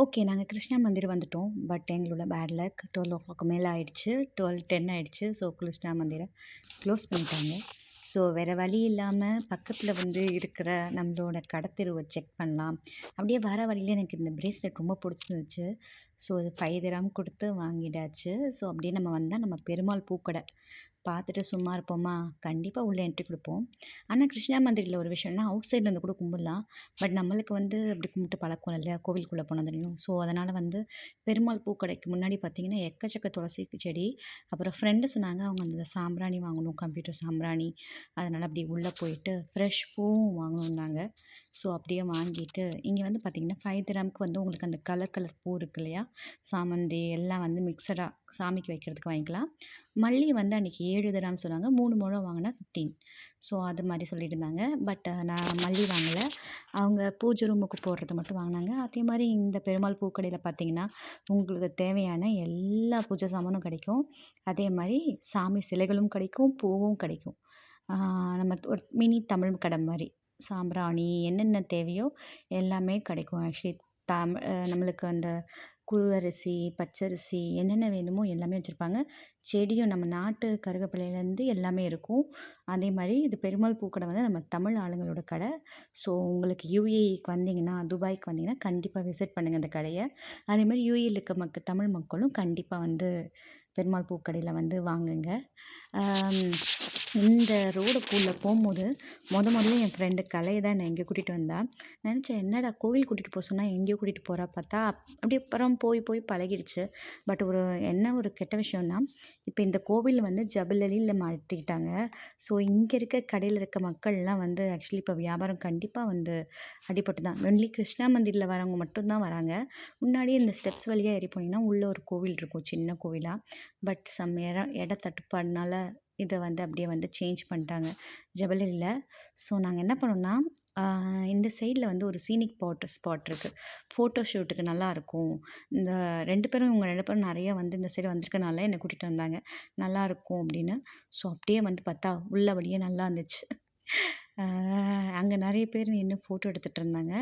Okay. நாங்க கிருஷ்ணா மந்திர் வந்துட்டோம். But எங்களோட பேட் லக் 12:00 மேல ஆயிடுச்சு. 12:10 ஆயிடுச்சு. ஸோ கிருஷ்ணா மந்திர க்ளோஸ் பண்ணிட்டாங்க. ஸோ வேற வழி இல்லாம பக்கத்துல வந்து இருக்கிற நம்மளோட கடத்தெருவ செக் பண்ணலாம். அப்படியே வர வழியில எனக்கு இந்த பிரேஸ்லெட் ரொம்ப புடிச்சிருந்துச்சு. ஸோ அது 5 திர்ஹாம் குடுத்து வாங்கிடாச்சு. ஸோ அப்படியே நம்ம வந்தா நம்ம பெருமாள் பூக்கடை. பார்த்துட்டு சும்மா இருப்போமா? கண்டிப்பா உள்ள என்ட்ரி குடுப்போம். ஆனா கிருஷ்ணா மந்திரில ஒரு விஷயம்னா, அவுட் சைட்ல இருந்து கூட கும்பிடலாம். பட் நம்மளுக்கு வந்து அப்படி கும்பிட்டு பழக்கம் இல்லையா? கோவிலுக்குள்ள போனா தெரியும். ஸோ அதனால வந்து பெருமாள் பூக்கடைக்கு முன்னாடி பார்த்தீங்கன்னா, எக்கச்சக்க துளசி செடி. அப்புறம் ஃப்ரெண்டு சொன்னாங்க, அவங்க அந்த சாம்பிராணி வாங்கணும், கம்ப்யூட்டர் சாம்பிராணி. அதனால அப்படி உள்ள போயிட்டு ஃப்ரெஷ் பூவும் வாங்கணும்னாங்க. ஸோ அப்படியே வாங்கிட்டு, இங்க வந்து பார்த்தீங்கன்னா, 5 திர்ஹாம்க்கு வந்து உங்களுக்கு அந்த கலர் கலர் பூ இருக்கு இல்லையா? சாமந்தி எல்லாம் வந்து மிக்ஸடா சாமிக்கு வைக்கிறதுக்கு வாங்கிக்கலாம். மல்லி வந்து அன்னைக்கு 7 திர்ஹாம் சொன்னாங்க. 3 முழம் வாங்குனா 15. ஸோ அது மாரி சொல்லிட்டு இருந்தாங்க. பட் நான் மல்லி வாங்கல. அவங்க பூஜை ரூமுக்கு போடுறது மட்டும் வாங்குனாங்க. அதே மாரி இந்த பெருமாள் பூக்கடையில பார்த்தீங்கன்னா, உங்களுக்கு தேவையான எல்லா பூஜை சாமானும் கிடைக்கும். அதே மாரி சாமி சிலைகளும் கிடைக்கும், பூவும் கிடைக்கும். ஆ நம்ம ஒரு மினி தமிழ் கடை மாரி. சாம்பிராணி என்னென்ன தேவையோ எல்லாமே கிடைக்கும். ஆக்சுவலி நம்மளுக்கு அந்த குருவரிசி, பச்சரிசி என்னென்ன வேணுமோ எல்லாமே வச்சுருப்பாங்க. செடியும் நம்ம நாட்டு கருவேப்பிலையிலேருந்து எல்லாமே இருக்கும். அதே மாரி இது பெருமாள் பூக்கடை வந்து நம்ம தமிழ் ஆளுங்களோட கடை. ஸோ உங்களுக்கு யுஏஇக்கு வந்தீங்கன்னா, துபாய்க்கு வந்தீங்கன்னா கண்டிப்பா விசிட் பண்ணுங்க இந்த கடைய. அதே மாரி யுஏஇல இருக்க தமிழ் மக்களும் கண்டிப்பா வந்து பெருமாள் பூக்கடையில வந்து வாங்குங்க. ஆம், இந்த ரோடுக்குள்ள போம்போது மொதல்ல என் ஃப்ரெண்டு கலை தான் என்ன இங்க கூட்டிட்டு வந்தா. நெனச்சேன் என்னடா கோவில் கூட்டிட்டு போ சொன்னா எங்கேயோ கூட்டிட்டு போறா பார்த்தா, அப்படியே அப்புறம் போய் போய் பழகிடுச்சு. பட் என்ன ஒரு கெட்ட விஷயம்னா, இப்ப இந்த கோவில் வந்து ஜபல் அலில மாத்திட்டாங்க. ஸோ இங்க இருக்க கடையில இருக்க மக்கள்லாம் வந்து ஆக்சுவலி இப்ப வியாபாரம் கண்டிப்பா வந்து அடிபட்டு தான். ஒன்லி கிருஷ்ணா மந்திர்ல வரவங்க மட்டும் தான் வராங்க. முன்னாடியே இந்த ஸ்டெப்ஸ் வழியா ஏறி போனீங்கன்னா, உள்ள ஒரு கோவில் இருக்கும். சின்ன கோவிலா. பட் சம் எட தட்டுப்பாடுனால இத வந்து அப்படியே வந்து சேஞ்ச் பண்ணிட்டாங்க. ஜபலலில. ஸோ நாங்க என்ன பண்ணோம்னா, ஆ இந்த சைட்ல வந்து ஒரு சீனிக் ஸ்பாட் இருக்கு. ஃபோட்டோ ஷூட்டுக்கு நல்லாருக்கும். இந்த 2 பேரும் இவங்க 2 பேரும் நெறைய வந்து இந்த சைடு வந்திருக்கனால என்ன கூட்டிட்டு வந்தாங்க. நல்லாருக்கும் அப்படின்னு. ஸோ அப்படியே வந்து பார்த்தா, உள்ளபடியே நல்லா இருந்துச்சு. ஆ அங்க நெறைய பேர் நின்னு ஃபோட்டோ எடுத்துட்டு இருந்தாங்க.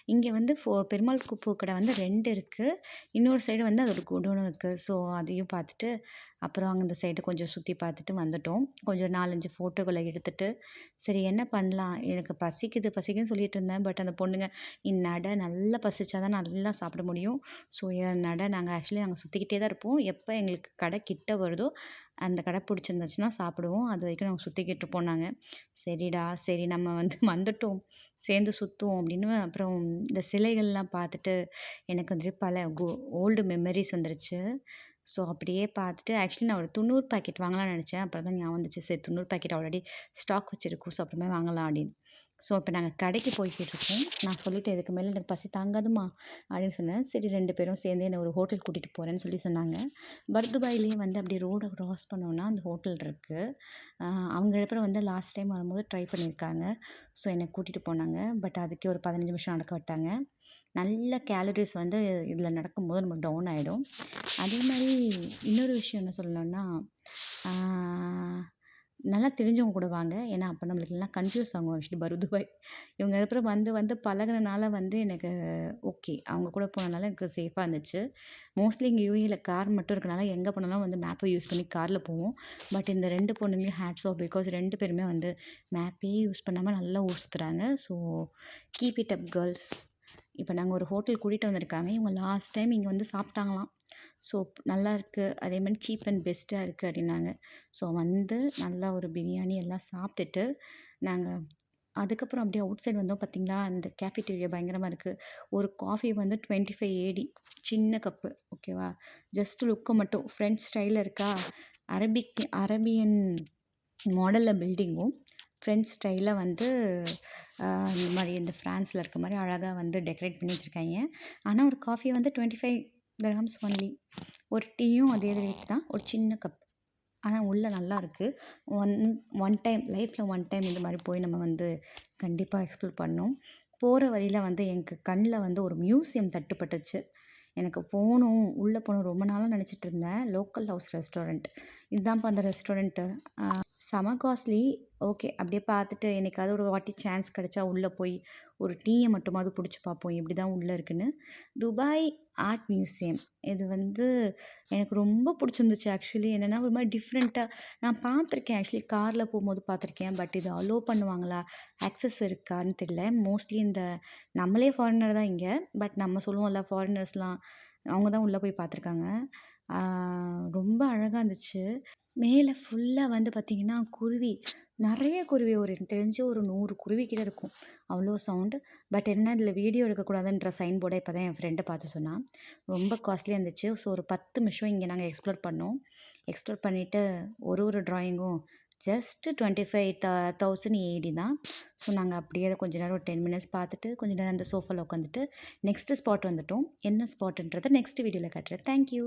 இங்க வந்து பெருமாள் பூக்கடை வந்து 2 இருக்கு. இன்னொரு சைடு வந்து அதோட குடோனும் இருக்கு. ஸோ அதையும் பார்த்துட்டு, அப்புறம் அங்க இந்த சைடு கொஞ்சம் சுத்தி பார்த்துட்டு வந்துட்டோம். கொஞ்சம் 4, 5 ஃபோட்டோகள எடுத்துட்டு, சரி என்ன பண்ணலாம்? எனக்கு பசிக்குது பசிக்குதுன்னு சொல்லிட்டு இருந்தேன். பட் அந்த பொண்ணுங்க, "நீ நட, நல்லா பசிச்சா தான் நல்லா சாப்பிட முடியும். ஸோ நாங்க ஆக்சுவலி நாங்க சுத்திக்கிட்டே தான் இருப்போம். எப்ப எங்களுக்கு கடை கிட்ட வருதோ, அந்த கடை பிடிச்சிருந்துச்சுன்னா சாப்பிடுவோம். அதுவரைக்கும் நாங்க சுத்திக்கிட்டு இருப்போம்னாங்க. சரிடா, சரி நம்ம வந்து வந்துட்டோம். சேர்ந்து சுத்துவோம் அப்படின்னு அப்புறம் இந்த சிலைகள்லாம் பார்த்துட்டு, எனக்கு வந்துட்டு பல ஓல்டு மெமரீஸ் வந்துருச்சு. ஸோ அப்படியே பார்த்துட்டு ஆக்சுவலி நான் ஒரு 90 பாக்கெட் வாங்கலாம்னு நெனச்சேன். அப்புறம் தான் ஞாபகம் வந்துச்சு. சரி 90 பாக்கெட் ஆல்ரெடி ஸ்டாக் வச்சிருக்கோம். ஸோ அப்புறமே வாங்கலாம் அப்படின்னு. ஸோ இப்ப நாங்க கடைக்கு போய்க்கிட்டு இருக்கோம். நான் சொல்லிட்டேன், "இதுக்கு மேல எனக்கு பசி தாங்காதும்மா" அப்படின்னு சொன்னேன். சரி 2 பேரும் சேர்ந்து என்ன ஒரு ஹோட்டல் கூட்டிட்டு போறேன்னு சொல்லி சொன்னாங்க. பர்துபாய்லயே வந்து அப்படியே ரோட கிராஸ் பண்ணோம்னா அந்த ஹோட்டல் இருக்கு. அ அவங்க 2 பேரும் வந்து லாஸ்ட் டைம் வரும்போது ட்ரை பண்ணியிருக்காங்க. ஸோ என்ன கூட்டிட்டு போனாங்க. பட் அதுக்கே ஒரு 15 நிமிஷம் நடக்க விட்டாங்க. நல்ல கேலரீஸ் வந்து இதில நடக்கும்போது நமக்கு டவுன் ஆயிடும். அதே மாரி இன்னொரு விஷயம் என்ன சொல்லணும்னா, ஆ நல்லா தெரிஞ்சவங்க கூட வாங்க. ஏன்னா, அப்ப நம்மளுக்கு எல்லாம் கன்ஃப்யூஸ் ஆகும் ஆக்சுவலி பர்துபாய். இவங்க 2 பேரும் வந்து வந்து பழகுனனால வந்து எனக்கு ஓகே. அவங்க கூட போனனால எனக்கு சேஃபா இருந்துச்சு. மோஸ்ட்லி இங்க யுஏஇல கார் மட்டும் இருக்கனால எங்க போனாலும் வந்து மேப்ப யூஸ் பண்ணி கார்ல போவோம். பட் இந்த 2 பொண்ணுங்களையும் ஹேட்ஸ் ஆஃப் பிகாஸ் 2 பேருமே வந்து மேப்பே யூஸ் பண்ணாம நல்லா ஊர் சுத்துறாங்க. So keep it up girls. இப்ப நாங்க ஒரு ஹோட்டல் கூட்டிட்டு வந்திருக்காங்க. இவங்க லாஸ்ட் டைம் இங்க வந்து சாப்பிட்டாங்களாம். ஸோ நல்லாயிருக்கு. அதேமாரி சீப் அண்ட் பெஸ்ட்டா இருக்கு அப்டின்னாங்க. ஸோ வந்து நல்லா ஒரு பிரியாணி எல்லாம் சாப்பிட்டுட்டு, நாங்க அதுக்கப்புறம் அப்படியே அவுட் சைட் வந்தோம் பார்த்தீங்களா, அந்த கேஃபிட்டீரியா பயங்கரமா இருக்கு. ஒரு காஃபி வந்து 25 ஏடி சின்ன கப்பு ஓகேவா? ஜஸ்ட் லுக்கு மட்டும் ஃப்ரெஞ்ச் ஸ்டைல்ல இருக்கா, அரபியன் மாடல்ல பில்டிங்கும், ஃப்ரெஞ்ச் ஸ்டைல்ல வந்து இந்த மாரி இந்த ஃப்ரான்ஸ்ல இருக்க மாரி அழகா வந்து டெக்கரேட் பண்ணி வச்சிருக்காய்ங்க. ஆனா ஒரு காஃபி வந்து 25 திர்ஹம்ஸ் ஒன்லி. ஒரு டீயும் அதே ரேட் தான். ஒரு சின்ன கப். ஆனா உள்ள நல்லாருக்கு. ஒன் ஒன் டைம் லைஃப்ல ஒன் டைம் இந்த மாரி போய் நம்ம வந்து கண்டிப்பா எக்ஸ்ப்ளோர் பண்ணணும். போற வழியில வந்து எனக்கு கண்ல வந்து ஒரு மியூசியம் தட்டுப்பட்டுச்சு. எனக்கு போணும், உள்ள போணும் ரொம்ப நாளா நெனச்சிட்டு இருந்தேன். Local house restaurant. இதான்ப்பா அந்த ரெஸ்டாரண்ட்டு. செம காஸ்ட்லி. ஓகே. அப்படியே பார்த்துட்டு என்னைக்காவது ஒரு வாட்டி சான்ஸ் கிடைச்சா உள்ள போய் ஒரு டீய மட்டுமாவது புடிச்சு பார்ப்போம். எப்படி தான் உள்ள இருக்குன்னு. Dubai art museum. இது வந்து எனக்கு ரொம்ப புடிச்சிருந்துச்சு ஆக்சுவலி. என்னன்னா ஒரு மாரி டிஃப்ரெண்ட்டா நான் பார்த்துருக்கேன். ஆக்சுவலி கார்ல போம்போது பார்த்துருக்கேன். பட் இது அலோ பண்ணுவாங்களா? ஆக்சஸ் இருக்கான்னு தெரியல. மோஸ்ட்லி இந்த நம்மளே ஃபாரினர் தான் இங்க. பட் நம்ம சொல்லுவோம்ல ஃபாரினர்ஸ்லாம் அவங்க தான் உள்ள போய் பார்த்துருக்காங்க. ஆ ரொம்ப அழகா இருந்துச்சு. மேல ஃபுல்லா வந்து பார்த்தீங்கன்னா, குருவி. நெறைய குருவி எனக்கு தெரிஞ்சு ஒரு 100 குருவி கிட்ட இருக்கும். அவ்ளோ சவுண்டு. பட் என்ன இதில வீடியோ எடுக்கக்கூடாதுன்ற சைன் போர்ட இப்ப தான் என் ஃப்ரெண்டு பார்த்து சொன்னா. ரொம்ப காஸ்ட்லியா இருந்துச்சு. ஸோ ஒரு 10 நிமிஷம் இங்க நாங்க எக்ஸ்ப்ளோர் பண்ணோம். எக்ஸ்ப்ளோர் பண்ணிட்டு ஒரு டிராயிங்கும் ஜஸ்ட் 25,000 ஏடி தான். ஸோ நாங்க அப்படியே அத கொஞ்ச நேரம் ஒரு 10 மினிட்ஸ் பார்த்துட்டு, கொஞ்ச நேரம் அந்த சோஃபால உட்காந்துட்டு, நெக்ஸ்ட் ஸ்பாட் வந்துட்டோம். என்ன ஸ்பாட்டுன்றத நெக்ஸ்ட் வீடியோல காட்டுறேன். Thank you.